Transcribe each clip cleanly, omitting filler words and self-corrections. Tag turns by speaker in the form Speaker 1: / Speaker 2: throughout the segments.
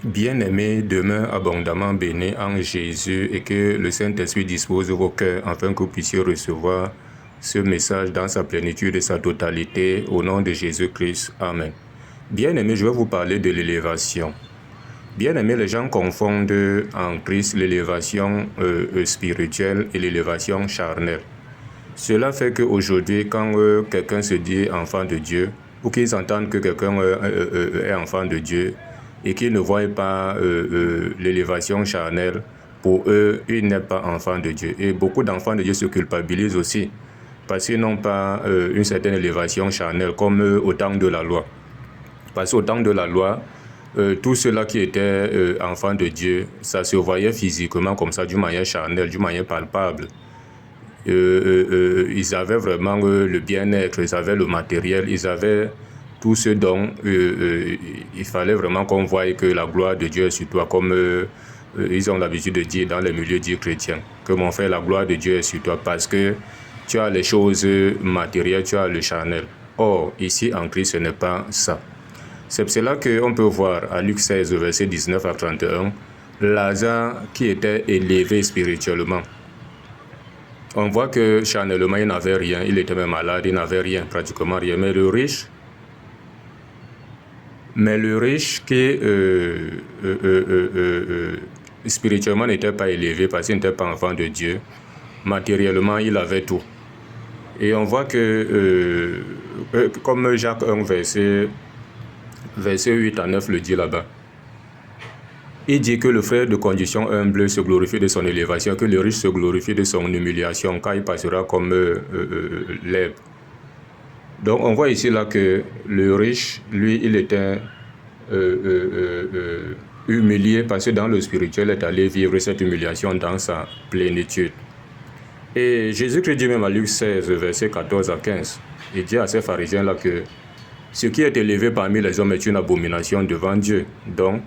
Speaker 1: Bien-aimés, demeurent abondamment bénis en Jésus et que le Saint-Esprit dispose vos cœurs afin que vous puissiez recevoir ce message dans sa plénitude et sa totalité au nom de Jésus-Christ. Amen. Bien-aimés, je vais vous parler de l'élévation. Bien-aimés, les gens confondent en Christ l'élévation spirituelle et l'élévation charnelle. Cela fait qu'aujourd'hui, quand quelqu'un se dit enfant de Dieu, ou qu'ils entendent que quelqu'un est enfant de Dieu, et qu'ils ne voient pas l'élévation charnelle, pour eux, il n'est pas enfant de Dieu. Et beaucoup d'enfants de Dieu se culpabilisent aussi, parce qu'ils n'ont pas une certaine élévation charnelle, comme au temps de la loi. Parce qu'au temps de la loi, tous ceux-là qui étaient enfants de Dieu, ça se voyait physiquement comme ça, d'une manière charnelle, d'une manière palpable. Ils avaient vraiment le bien-être, ils avaient le matériel, ils avaient tout ce dont il fallait vraiment qu'on voie que la gloire de Dieu est sur toi, comme ils ont l'habitude de dire dans les milieux dits chrétiens, que mon frère, la gloire de Dieu est sur toi, parce que tu as les choses matérielles, tu as le charnel. Or, ici en Christ, ce n'est pas ça. C'est pour cela qu'on peut voir à Luc 16, verset 19 à 31, Lazare qui était élevé spirituellement. On voit que charnellement, il n'avait rien, il était même malade, il n'avait rien, pratiquement rien. Mais le riche qui spirituellement n'était pas élevé parce qu'il n'était pas enfant de Dieu, matériellement, il avait tout. Et on voit que, comme Jacques 1, verset 8 à 9 le dit là-bas, il dit que le frère de condition humble se glorifie de son élévation, que le riche se glorifie de son humiliation, car il passera comme l'herbe. Donc on voit ici là que le riche, lui, il était humilié parce que dans le spirituel, il est allé vivre cette humiliation dans sa plénitude. Et Jésus-Christ dit même à Luc 16, verset 14 à 15, il dit à ces pharisiens-là que ce qui est élevé parmi les hommes est une abomination devant Dieu. Donc,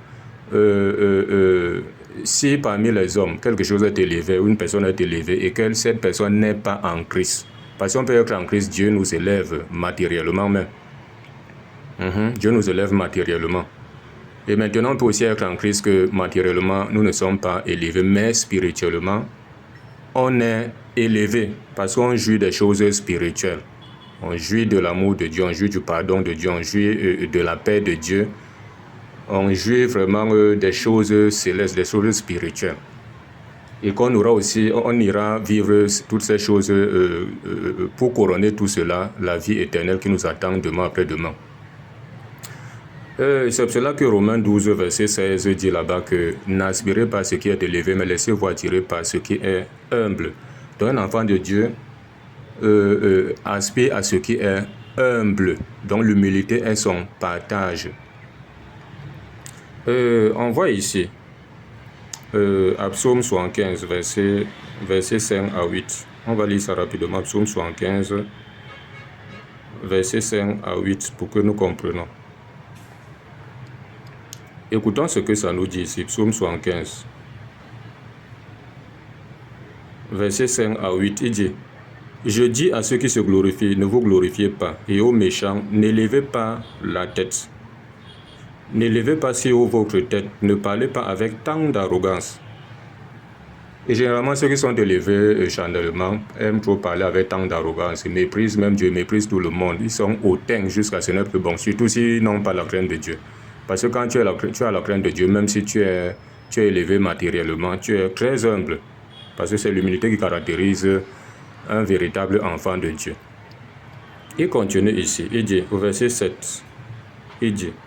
Speaker 1: si parmi les hommes, quelque chose est élevé, une personne est élevée et que cette personne n'est pas en Christ, parce qu'on peut être en Christ, Dieu nous élève matériellement même. Dieu nous élève matériellement. Et maintenant, on peut aussi être en Christ que matériellement, nous ne sommes pas élevés, mais spirituellement, on est élevé parce qu'on jouit des choses spirituelles. On jouit de l'amour de Dieu, on jouit du pardon de Dieu, on jouit de la paix de Dieu. On jouit vraiment des choses célestes, des choses spirituelles. Et qu'on aura aussi, on ira vivre toutes ces choses pour couronner tout cela, la vie éternelle qui nous attend demain après demain. C'est pour cela que Romains 12, verset 16 dit là-bas que n'aspirez pas à ce qui est élevé, mais laissez-vous attirer par ce qui est humble. Donc un enfant de Dieu aspire à ce qui est humble. Donc l'humilité est son partage. On voit ici, à Psaume 75, verset 5 à 8. On va lire ça rapidement, Psaume 75, verset 5 à 8, pour que nous comprenions. Écoutons ce que ça nous dit ici, Psaume 75, verset 5 à 8, il dit « Je dis à ceux qui se glorifient, ne vous glorifiez pas, et aux méchants, n'élevez pas la tête. N'élevez pas si haut votre tête, ne parlez pas avec tant d'arrogance. » Et généralement, ceux qui sont élevés charnellement aiment trop parler avec tant d'arrogance. Ils méprisent même Dieu, ils méprisent tout le monde. Ils sont hautains jusqu'à ce n'est plus bon, surtout s'ils n'ont pas la crainte de Dieu. Parce que quand tu as la crainte de Dieu, même si tu es élevé matériellement, tu es très humble. Parce que c'est l'humilité qui caractérise un véritable enfant de Dieu. Il continue ici, il dit, au verset 7, il dit, «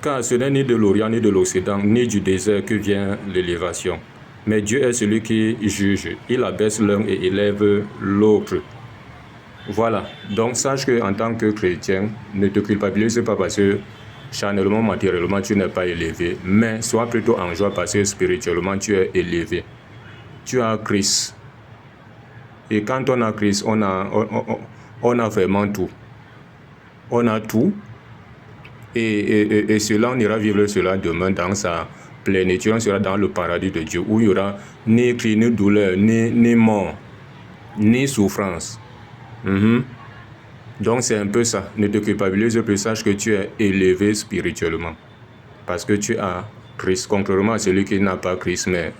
Speaker 1: Car ce n'est ni de l'Orient, ni de l'Occident, ni du désert que vient l'élévation. Mais Dieu est celui qui juge. Il abaisse l'un et élève l'autre. » Voilà. Donc, sache qu'en tant que chrétien, ne te culpabilise pas parce que charnellement, matériellement, tu n'es pas élevé. Mais sois plutôt en joie parce que spirituellement, tu es élevé. Tu as Christ. Et quand on a Christ, on a vraiment tout. On a tout. Et cela, on ira vivre cela demain dans sa plénitude. On sera dans le paradis de Dieu, où il n'y aura ni cri, ni douleur, ni mort, ni souffrance. Donc c'est un peu ça. Ne te culpabilise plus, sache que tu es élevé spirituellement. parce que tu as Christ, contrairement à celui qui n'a pas Christ, mais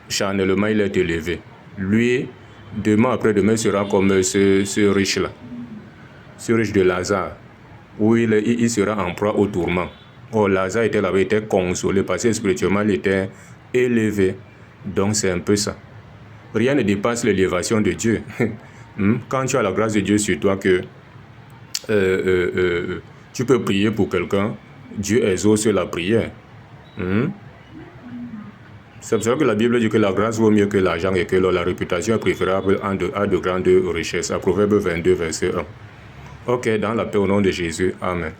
Speaker 1: charnellement il est élevé. Lui, demain après-demain sera comme ce riche-là, ce riche de Lazare, où il sera en proie au tourment. Or, Lazare était là-bas, il était consolé parce que spirituellement il était élevé. Donc c'est un peu ça. Rien ne dépasse l'élévation de Dieu. Quand tu as la grâce de Dieu sur toi, que tu peux prier pour quelqu'un, Dieu exauce la prière. C'est pour ça que la Bible dit que la grâce vaut mieux que l'argent et que la réputation est préférable à de grandes richesses. À Proverbe 22, verset 1. Ok, dans la paix au nom de Jésus. Amen.